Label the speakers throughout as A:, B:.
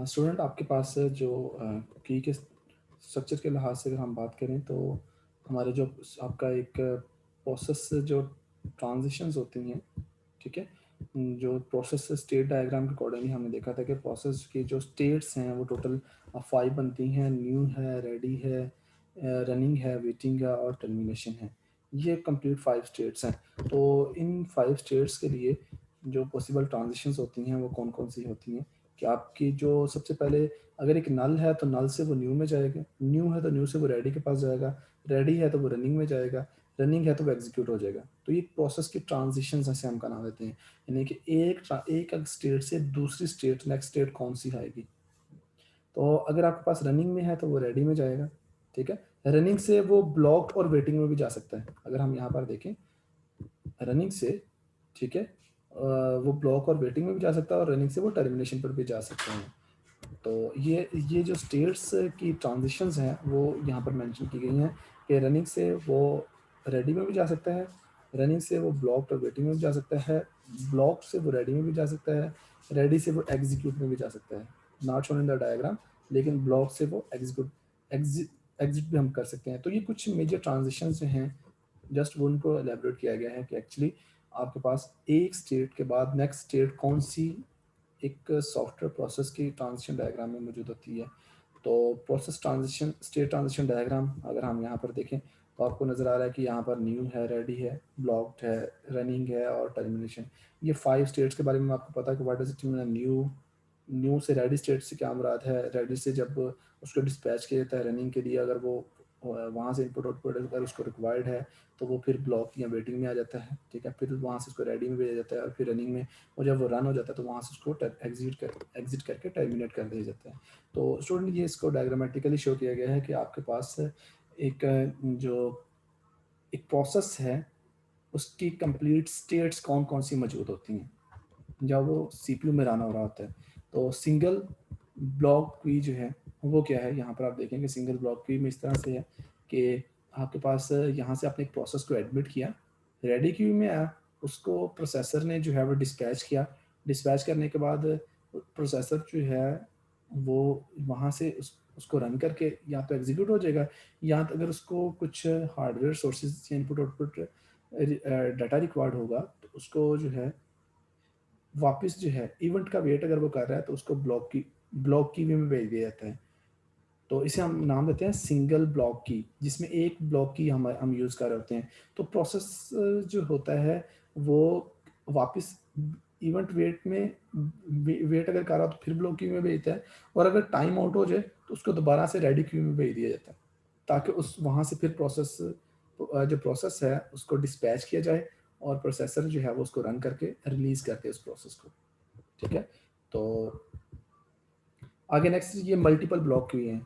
A: Student आपके पास जो की के स्ट्रक्चर के लिहाज से अगर हम बात करें तो हमारे जो आपका एक प्रोसेस जो ट्रांजिशंस होती हैं, ठीक है। जो प्रोसेस स्टेट डायग्राम के अकॉर्डिंगली हमने देखा था कि प्रोसेस की जो स्टेट्स हैं वो टोटल 5 बनती हैं। न्यू है, रेडी है, रनिंग है, वेटिंग है और टर्मिनेशन है। ये कंप्लीट 5 स्टेट्स हैं। तो इन 5 स्टेट्स के लिए जो पॉसिबल ट्रांजिशंस होती हैं वो कौन कौन सी होती हैं कि आपकी जो सबसे पहले अगर एक नल है तो नल से वो न्यू में जाएगा, न्यू है तो न्यू से वो रेडी के पास जाएगा, रेडी है तो वो रनिंग में जाएगा, रनिंग है तो वो एग्जीक्यूट हो जाएगा। तो ये प्रोसेस की ट्रांजिशंस ऐसे हम बना देते हैं, यानी कि एक स्टेट से दूसरी स्टेट, नेक्स्ट स्टेट कौन सी आएगी। तो अगर आपके पास रनिंग में है तो वो रेडी में जाएगा, ठीक है। रनिंग से वो ब्लॉक और वेटिंग में भी जा सकता है। अगर हम यहाँ पर देखें रनिंग से, ठीक है, वो ब्लॉक और वेटिंग में भी जा सकता है और रनिंग से वो टर्मिनेशन पर भी जा सकते हैं। तो ये जो स्टेट्स की ट्रांजिशंस हैं वो यहाँ पर मेंशन की गई हैं कि रनिंग से वो रेडी में भी जा सकता है, रनिंग से वो ब्लॉक और वेटिंग में भी जा सकता है, ब्लॉक से वो रेडी में भी जा सकता है, रेडी से वो एग्जीक्यूट में भी जा सकता है। Not shown in the diagram, लेकिन ब्लॉक से वो एग्जिट भी हम कर सकते हैं। तो ये कुछ मेजर ट्रांजिशंस जो हैं, जस्ट वो उनको एलेबोरेट किया गया है कि एक्चुअली आपके पास एक स्टेट के बाद नेक्स्ट स्टेट कौन सी एक सॉफ्टवेयर प्रोसेस की ट्रांजिशन डायग्राम में मौजूद होती है। तो process transition, state transition diagram अगर हम यहाँ पर देखें तो आपको नज़र आ रहा है कि यहाँ पर न्यू है, रेडी है, ब्लॉक्ड है, रनिंग है और टर्मिनेशन। ये 5 स्टेट्स के बारे में आपको पता है कि what does it mean. New, new से रेडी स्टेट से क्या मुराद है। रेडी से जब उसको डिस्पैच किया जाता है रनिंग के लिए, अगर वो वहाँ से इनपुट आउटपुट अगर उसको रिक्वायर्ड है तो वो फिर ब्लॉक या वेटिंग में आ जाता है, ठीक है। फिर वहाँ से उसको रेडी में भेजा जाता है और फिर रनिंग में, और जब वो रन हो जाता है तो वहाँ से उसको एग्जिट करके टर्मिनेट कर दिया जाता है। तो स्टूडेंट ये इसको डायग्रामेटिकली शो किया गया है कि आपके पास एक जो एक प्रोसेस है उसकी कंप्लीट स्टेट्स कौन कौन सी मौजूद होती हैं जब वो सीपीयू में रन हो रहा होता है। तो सिंगल ब्लॉक क्वी जो है वो क्या है, यहाँ पर आप देखेंगे सिंगल ब्लॉक क्वी में इस तरह से है कि आपके पास यहाँ से आपने एक प्रोसेस को एडमिट किया, रेडी क्यू में आया, उसको प्रोसेसर ने जो है वो डिस्पैच किया। डिस्पैच करने के बाद प्रोसेसर जो है वो वहाँ से उसको रन करके या तो एग्जीक्यूट हो जाएगा, या तो अगर उसको कुछ हार्डवेयर सोर्सेज या इनपुट आउटपुट डाटा रिक्वायर्ड होगा तो उसको जो है वापस जो है इवेंट का वेट अगर वो कर रहा है तो उसको ब्लॉक की वे में भेज दिया जाता है। तो इसे हम नाम देते हैं सिंगल ब्लॉक की, जिसमें एक ब्लॉक की हम यूज़ कर रहे होते हैं। तो प्रोसेस जो होता है वो वापस इवेंट वेट में वेट अगर कर रहा हो तो फिर ब्लॉक क्यू में भेजता है, और अगर टाइम आउट हो जाए तो उसको दोबारा से रेडी क्यू में भेज दिया जाता है, ताकि उस वहाँ से फिर प्रोसेस जो प्रोसेस है उसको डिस्पैच किया जाए और प्रोसेसर जो है वो उसको रन करके रिलीज करते हैं उस प्रोसेस को, ठीक है। तो आगे नेक्स्ट ये मल्टीपल ब्लॉक क्यू हैं।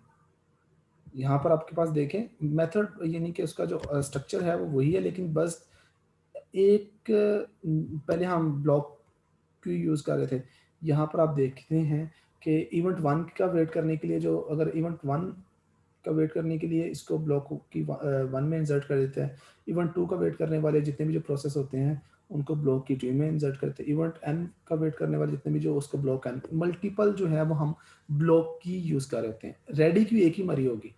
A: यहाँ पर आपके पास देखें मेथड, यानी कि उसका जो स्ट्रक्चर है वो वही है, लेकिन बस एक पहले हम ब्लॉक क्यू यूज़ कर रहे थे। यहाँ पर आप देखते हैं कि इवेंट 1 का वेट करने के लिए, जो अगर इवेंट 1 का वेट करने के लिए इसको ब्लॉक की 1 में इंसर्ट कर देते हैं, इवेंट 2 का वेट करने वाले जितने भी जो प्रोसेस होते हैं उनको ब्लॉक की 2 में इंसर्ट करते हैं, इवेंट एन का वेट करने वाले जितने भी जो उसको ब्लॉक एन, मल्टीपल जो है वो हम ब्लॉक की यूज़ कर रहे होते हैं। रेडी क्यू एक ही मरी होगी,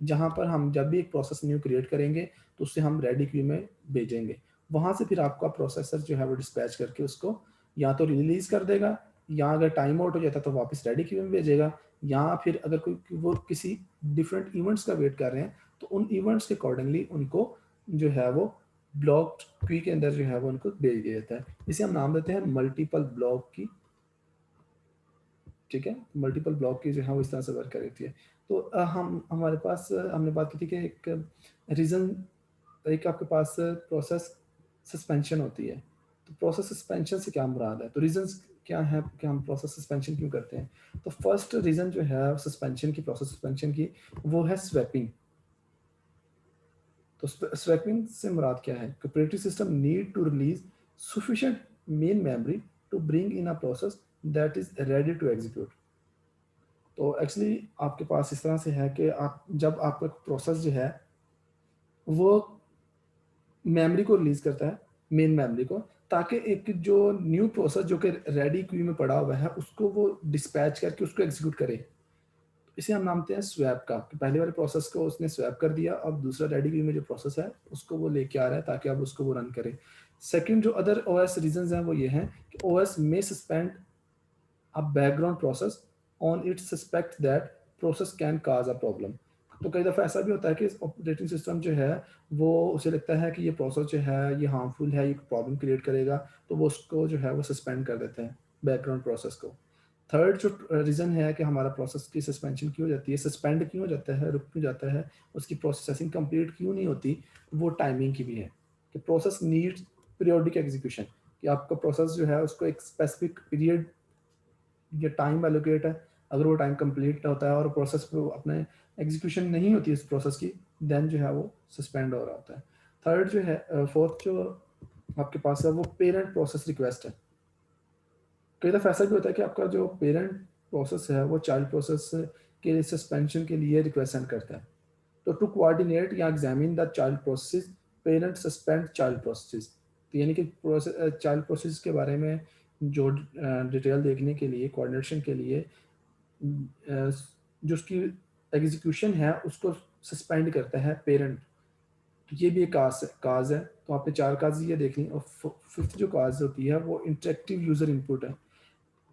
A: जहाँ पर हम जब भी एक प्रोसेस न्यू क्रिएट करेंगे तो उससे हम रेडी क्यू में भेजेंगे। वहाँ से फिर आपका प्रोसेसर जो है वो डिस्पैच करके उसको या तो रिलीज कर देगा, या अगर टाइम आउट हो जाता तो वापस रेडी क्यू में भेजेगा, या फिर अगर कोई वो किसी डिफरेंट इवेंट्स का वेट कर रहे हैं तो उन इवेंट्स के अकॉर्डिंगली उनको जो है वो ब्लॉक क्यू के अंदर जो है वो उनको भेज दिया जाता है। इसे हम नाम देते हैं मल्टीपल ब्लॉक की, ठीक है। मल्टीपल ब्लॉक की जो है वो इस तरह से वर्क कर रही है। तो हम हमारे पास हमने बात की थी कि एक रीज़न, एक आपके पास प्रोसेस सस्पेंशन होती है। तो प्रोसेस सस्पेंशन से क्या मुराद है, तो रीजंस क्या है कि हम प्रोसेस सस्पेंशन क्यों करते हैं। तो फर्स्ट रीज़न जो है सस्पेंशन की, प्रोसेस सस्पेंशन की, वो है स्वैपिंग। तो स्वैपिंग से मुराद क्या है, operating system need to release sufficient main memory to bring in a process that is ready to execute. तो एक्चुअली आपके पास इस तरह से है कि आप जब आपका प्रोसेस जो है वो मेमोरी को रिलीज करता है, मेन मेमोरी को, ताकि एक जो न्यू प्रोसेस जो कि रेडी क्यू में पड़ा हुआ है उसको वो डिस्पैच करके उसको एग्जीक्यूट करे। इसे हम नामते हैं स्वैप का, कि पहले वाले प्रोसेस को उसने स्वैप कर दिया, अब दूसरा रेडी क्यू में जो प्रोसेस है उसको वो लेके आ रहा है ताकि अब उसको वो रन करे। सेकंड जो अदर ओएस रीजंस हैं वो ये हैं कि ओएस में suspend a background process on it suspect that process can cause a problem। तो कई दफ़ा ऐसा भी होता है कि ऑपरेटिंग सिस्टम जो है वो उसे लगता है कि ये प्रोसेस जो है ये हार्मफुल है, ये प्रॉब्लम क्रिएट करेगा, तो वो उसको जो है वो सस्पेंड कर देते हैं बैकग्राउंड प्रोसेस को। थर्ड जो रीज़न है कि हमारा प्रोसेस की सस्पेंशन क्यों हो जाती है, सस्पेंड क्यों हो जाता है, रुक क्यों जाता है, उसकी प्रोसेसिंग कंप्लीट क्यों नहीं होती, वो टाइमिंग की भी है कि प्रोसेस नीड्स पीरियोडिक एग्जीक्यूशन, कि आपका प्रोसेस जो है उसको एक स्पेसिफिक पीरियड ये टाइम एलोकेट है, अगर वो टाइम कंप्लीट होता है और प्रोसेस पे अपने एग्जीक्यूशन नहीं होती इस प्रोसेस की, देन जो है वो सस्पेंड हो रहा होता है। थर्ड जो है फोर्थ जो आपके पास है वो पेरेंट प्रोसेस रिक्वेस्ट है। कई दफ़ा ऐसा भी होता है कि आपका जो पेरेंट प्रोसेस है वो चाइल्ड प्रोसेस के सस्पेंशन के लिए रिक्वेस्ट सेंड करता है। तो टू कोऑर्डिनेट या examine the child process, parent suspend child process. तो यानी कि चाइल्ड प्रोसेस के बारे में जो डिटेल देखने के लिए, कोऑर्डिनेशन के लिए जो उसकी एग्जीक्यूशन है उसको सस्पेंड करता है पेरेंट। तो ये भी एक काज है। तो आपने 4 काज ये देख ली, और फिफ्थ जो काज होती है वो इंटरेक्टिव यूजर इनपुट है।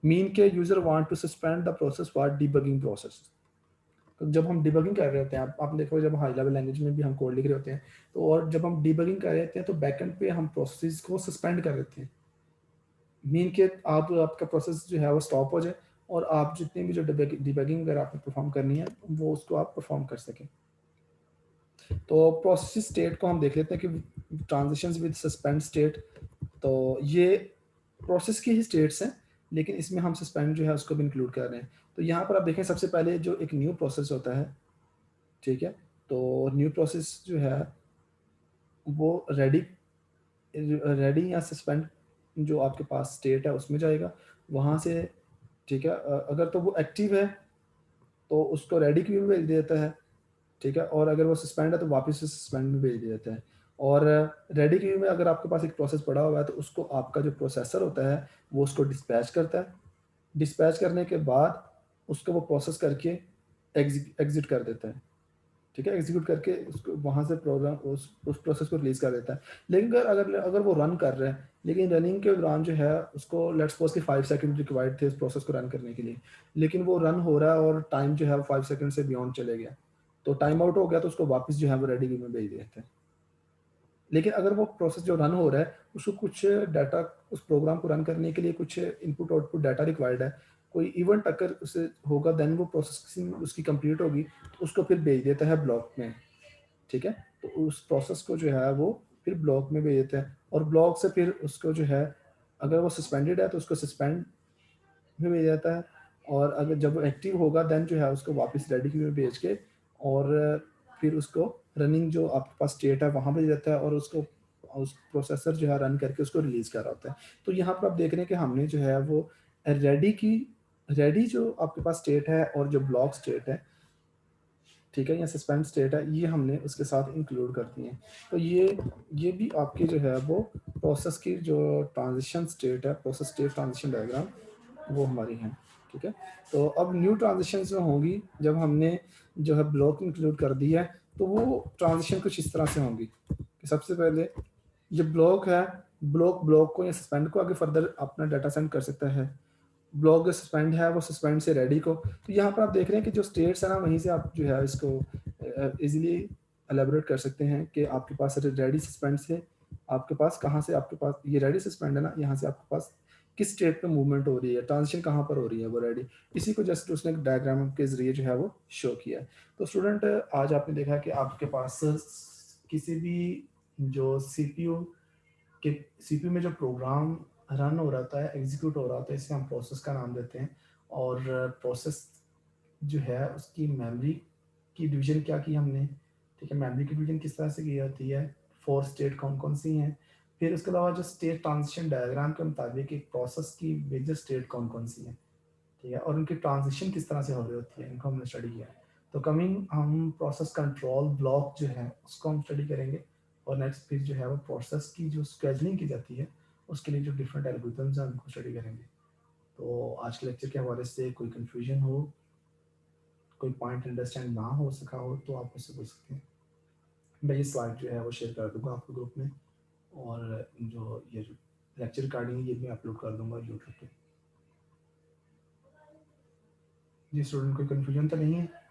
A: मीन के user want to suspend the process for debugging process. तो जब हम डिबगिंग कर रहे होते हैं, आप देखो जब हाई लेवल लैंग्वेज में भी हम कोड लिख रहे होते हैं, तो और जब हम डिबगिंग कर रहे होते हैं तो बैकएंड पे हम प्रोसेस को सस्पेंड कर देते हैं। मीन के आप आपका प्रोसेस जो है वो स्टॉप हो जाए और आप जितनी भी जो डिबगिंग अगर आपने परफॉर्म करनी है वो उसको आप परफॉर्म कर सकें। तो प्रोसेस स्टेट को हम देख लेते हैं कि ट्रांजिशंस विद सस्पेंड स्टेट, तो ये प्रोसेस की ही स्टेट्स हैं, लेकिन इसमें हम सस्पेंड जो है उसको भी इंक्लूड कर रहे हैं। तो यहाँ पर आप देखें सबसे पहले जो एक न्यू प्रोसेस होता है, ठीक है, तो न्यू प्रोसेस जो है वो रेडी रेडी या सस्पेंड जो आपके पास स्टेट है उसमें जाएगा, वहाँ से, ठीक है, अगर तो वो एक्टिव है तो उसको रेडी क्यू में भेज देता है, ठीक है, और अगर वो सस्पेंड है तो वापस से सस्पेंड में भेज दिया जाता है। और रेडी क्यू में अगर आपके पास एक प्रोसेस पड़ा हुआ है तो उसको आपका जो प्रोसेसर होता है वो उसको डिस्पैच करता है। डिस्पैच करने के बाद उसको वो प्रोसेस करके एग्जिट कर देता है, ठीक है, एग्जीक्यूट करके उसको वहाँ से प्रोग्राम उस प्रोसेस को रिलीज कर देता है। लेकिन अगर अगर अगर वो रन कर रहा है, लेकिन रनिंग के दौरान जो है उसको लेट्स सपोज कि 5 सेकंड रिक्वायर्ड थे इस प्रोसेस को रन करने के लिए, लेकिन वो रन हो रहा है और टाइम जो है 5 सेकंड से बियॉन्ड चले गया, तो टाइम आउट हो गया, तो उसको वापस जो है वो रेडी क्यू में भेज देते हैं। लेकिन अगर वो प्रोसेस जो रन हो रहा है उसको कुछ डाटा, उस प्रोग्राम को रन करने के लिए कुछ इनपुट आउटपुट डाटा रिक्वायर्ड है, कोई इवेंट अगर उसे होगा, देन वो प्रोसेसिंग उसकी कंप्लीट होगी, तो उसको फिर भेज देता है ब्लॉक में, ठीक है। तो उस प्रोसेस को जो है वो फिर ब्लॉक में भेज देते हैं, और ब्लॉक से फिर उसको जो है, अगर वो सस्पेंडेड है तो उसको सस्पेंड में भेज जाता है, और अगर जब वो एक्टिव होगा देन जो है उसको वापस रेडी क्यू में भेज के, और फिर उसको रनिंग जो आपके पास स्टेट है वहाँ भेज देता है, और उसको उस प्रोसेसर जो है रन करके उसको रिलीज कर रहा होता है। तो यहाँ पर आप देख रहे हैं कि हमने जो है वो रेडी की, रेडी जो आपके पास स्टेट है और जो ब्लॉक स्टेट है, ठीक है, या सस्पेंड स्टेट है, ये हमने उसके साथ इंक्लूड कर दिए हैं। तो ये भी आपकी जो है वो प्रोसेस की जो ट्रांजिशन स्टेट है, प्रोसेस स्टेट ट्रांजिशन डायग्राम, वो हमारी है, ठीक है। तो अब न्यू ट्रांजिशन जो होंगी जब हमने जो है ब्लॉक इंक्लूड कर दिया है, तो वो ट्रांजिशन कुछ इस तरह से होंगी कि सबसे पहले जो ब्लॉक है, ब्लॉक को या सस्पेंड को आगे फर्दर अपना डाटा सेंड कर सकता है। ब्लॉक जो सस्पेंड है वो सस्पेंड से रेडी को, तो यहाँ पर आप देख रहे हैं कि जो स्टेट्स है ना, वहीं से आप जो है इसको इजीली एलेबोरेट कर सकते हैं कि आपके पास रेडी सस्पेंड से आपके पास कहाँ से, आपके पास ये रेडी सस्पेंड है ना, यहाँ से आपके पास किस स्टेट पे मूवमेंट हो रही है, ट्रांजिशन कहाँ पर हो रही है वो रेडी, इसी को जस्ट उसने डायग्राम के जरिए जो है वो शो किया है। तो स्टूडेंट आज आपने देखा कि आपके पास किसी भी जो सीपीयू कि सीपीयू में जो प्रोग्राम रन हो रहा है, एग्जीक्यूट हो रहा होता है, इसे हम प्रोसेस का नाम देते हैं। और प्रोसेस जो है उसकी मेमोरी की डिवीजन क्या की हमने, ठीक है, मेमोरी की डिवीजन किस तरह से की जाती है, 4 स्टेट कौन कौन सी हैं, फिर उसके अलावा जो स्टेट ट्रांजिशन डायग्राम के मुताबिक एक प्रोसेस की मेजर स्टेट कौन कौन सी है, ठीक है, और उनकी ट्रांजिशन किस तरह से हो रही होती है, इनको हमने स्टडी किया। तो कमिंग हम प्रोसेस कंट्रोल ब्लॉक जो है उसको हम स्टडी करेंगे, और नेक्स्ट फिर जो है वो प्रोसेस की जो स्केजलिंग की जाती है उसके लिए जो डिफरेंट एल्गोरिथम्स हैं उनको स्टडी करेंगे। तो आज के लेक्चर के हवाले से कोई कन्फ्यूजन हो, कोई पॉइंट अंडरस्टैंड ना हो सका हो तो आप मुझसे पूछ सकते हैं। मैं ये स्लाइड जो है वो शेयर कर दूंगा आपके ग्रुप में, और जो ये जो लेक्चर रिकॉर्डिंग है ये भी अपलोड कर दूंगा यूट्यूब पे। जी स्टूडेंट, कोई कन्फ्यूजन तो नहीं है?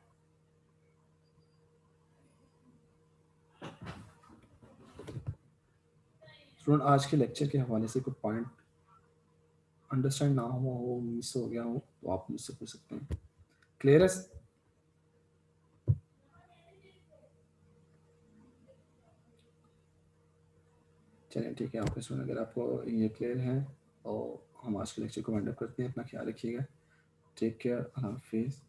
A: स्टूडेंट, आज के लेक्चर के हवाले से कोई पॉइंट अंडरस्टैंड ना हुआ हो, मिस हो गया हो तो आप मुझसे पूछ सकते हैं। क्लियर है? चलिए ठीक है ओके स्टूडेंट, अगर आपको ये क्लियर है तो हम आज के लेक्चर को वाइंड अप करते हैं। अपना ख्याल रखिएगा। टेक केयर, अल्लाह हाफिज़।